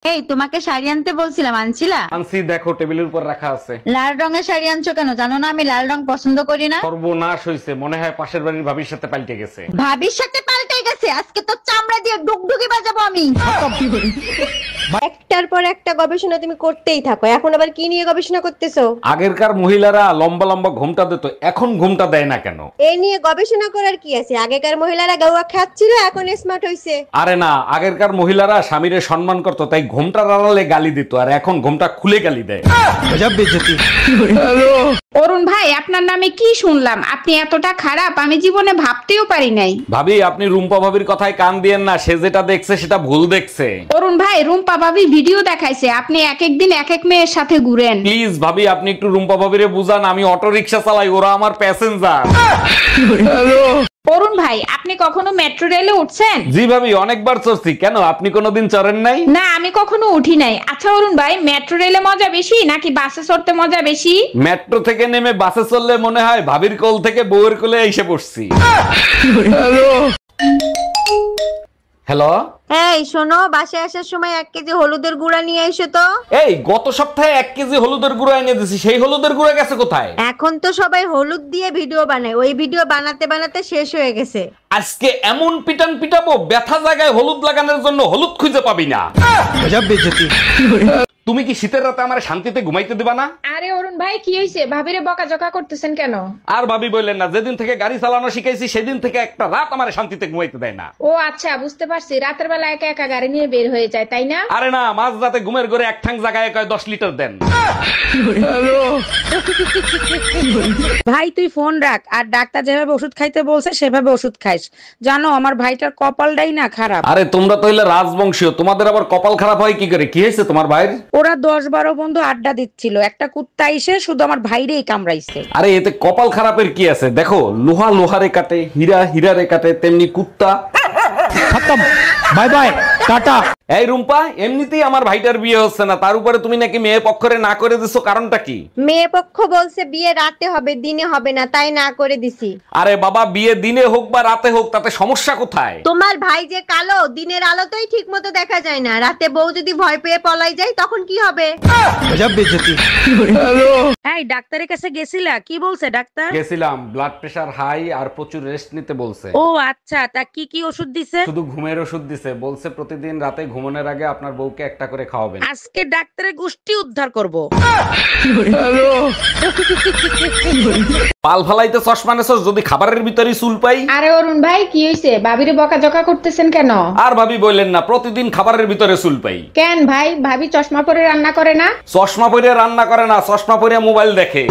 এই তোমাকে শাড়ি আনতে বলছিলাম, আনছিলা? আনছি, দেখো টেবিলের উপর রাখা আছে। লাল রঙের শাড়ি আনছো কেন? জানো না আমি লাল রং পছন্দ করি না। সর্বনাশ হইছে, মনে হয় পাশের বাড়ির ভাবির সাথে পাল্টে গেছে। ভাবির সাথে পাল্টে গেছে? আজকে তো চামড়া দিয়ে ডুগডুগি বাজাবো আমি। একটার পর একটা গবেষণা তুমি করতেই থাকো, এখন আবার কি নিয়ে গবেষণা করতেছো? আগেরকার মহিলারা লম্বা লম্বা ঘুমটা দিত, এখন ঘুমটা দেয় না কেন? এ নিয়ে গবেষণা করার কি আছে? আগেকার মহিলারা গাওয়া খাচ্ছিল, এখন স্মার্ট হইছে। আরে না, আগেরকার মহিলারা স্বামীরে সম্মান করতো, তাই ঘুমটা আড়ালে গালি দিত, আর এখন ঘুমটা খুলে গালি দেয়। অরুণ ভাই, আপনার নামে কি শুনলাম? আপনি এতটা খারাপ আমি জীবনে ভাবতেও পারি নাই। ভাবি, আপনি রুম্পা ভাবির কথায় কান দিয়েন না, সে যেটা দেখছে সেটা ভুল দেখছে। অরুণ ভাই, রুম্পা ভাবি ভিডিও দেখাইছে আপনি এক এক দিন এক এক মেয়ের সাথে ঘুরেন। প্লিজ ভাবি, আপনি একটু রুম্পা ভাবিরে বুঝান, আমি অটো রিকশা চালাই, ওরা আমার প্যাসেঞ্জার। অরুণ ভাই, আপনি কখনো মেট্রো রেলে উঠছেন? জি ভাবি, অনেকবার চড়ছি। কেন, আপনি কোনোদিন চড়েন নাই? না, আমি কখনো উঠি নাই। আচ্ছা অরুণ ভাই, মেট্রো রেলে মজা বেশি নাকি বাসে চড়তে মজা বেশি? মেট্রো থেকে নেমে বাসে চললে মনে হয় ভাবির কোল থেকে বউয়ের কোলে এসে পড়ছি। হ্যালো, এই শোনো, বাসায় আসার সময় 1 কেজি হলুদের গুঁড়া নিয়ে এসো তো। এই গত সপ্তাহে 1 কেজি হলুদের গুঁড়ো এনে দিছি, সেই হলুদের গুঁড়ো গেছে কোথায়? এখন তো সবাই হলুদ দিয়ে ভিডিও বানায়, ওই ভিডিও বানাতে বানাতে শেষ হয়ে গেছে। আজকে এমন পিটান পিটাবো, ব্যথা জায়গায় হলুদ লাগানোর জন্য হলুদ খুঁজে পাবি না। তুমি কি শীতের রাতে আমার শান্তিতে ঘুমাইতে দিবা না? আরে অরুণ ভাই, কি হয়েছে? ভাবিরে বকাঝকা করতেছেন কেন? আর ভাবি বললেন না, যেদিন থেকে গাড়ি চালানো শিখাইছি সেদিন থেকে একটা রাত আমার শান্তিতে ঘুমাইতে দেয় না। ও আচ্ছা, বুঝতে পারছি। রাতের বেলা একা একা গাড়ি নিয়ে বের হয়ে যায়, তাই না? আরে না, মাঝ রাতে ঘুমের ঘরে এক ঠাং জায়গায় কয় 10 লিটার দেন। ভাই তুই ফোন রাখ, আর ডাক্তার যেভাবে ওষুধ খাইতে বলছে সেভাবে ওষুধ খাইস। জানো আমার ভাইটার কপালটাই না খারাপ। আরে তোমরা তো হইলে রাজবংশীয়, তোমাদের আবার কপাল খারাপ হয় কি করে? কি হয়েছে তোমার ভাইয়ের? ওরা 10-12 বন্ধু আড্ডা দিচ্ছিল, একটা কুত্তা এসে শুধু আমার ভাইরেই কামড়াইছে। আরে এতে কপাল খারাপের কি আছে? দেখো, লোহা লোহারে কাটে, হীরা হীরারে কাটে, তেমনি কুত্তা। খতম, বাই বাই, টাটা। এই রুম্পা, এমনিতেই আমার ভাইটার বিয়ে হচ্ছে না, তার উপরে তুমি নাকি মেয়ে পক্ষরে না করে দিছো, কারণটা কি? মেয়ে পক্ষ বলছে বিয়ে রাতে হবে, দিনে হবে না, তাই না করে দিছি। আরে বাবা, বিয়ে দিনে হোক বা রাতে হোক, তাতে সমস্যা কোথায়? তোমার ভাই যে কালো, দিনের আলোতেই ঠিক মতো দেখা যায় না, রাতে বউ যদি ভয় পেয়ে পলাই যায় তখন কি হবে? এই ডাক্তারের কাছে গেছিলা? কি বলছে ডাক্তার? গেছিলাম, ব্লাড প্রেশার হাই আর প্রচুর রেস্ট নিতে বলছে। ও আচ্ছা, তা কি কি ওষুধ দিছে? শুধু ঘুমের ওষুধ দিছে, বলছে প্রতিদিন রাতে ঘুমানোর আগে আপনার বউকে একটা করে খাওয়াবেন। আজকে ডাক্তারের গোষ্ঠী উদ্ধার করব। পাল ফালাইতে চশমা নেছস, যদি খাবারের ভিতরে চুল পাই। আরে অরুণ ভাই, কি হয়েছে? ভাবিরে বকাঝকা করতেছেন কেন? আর ভাবি বললেন না, প্রতিদিন খাবারের ভিতরে চুল পাই। কেন ভাই, ভাবি চশমা পরে রান্না করে না? চশমা পরে রান্না করে না, চশমা পরে মোবাইল দেখে।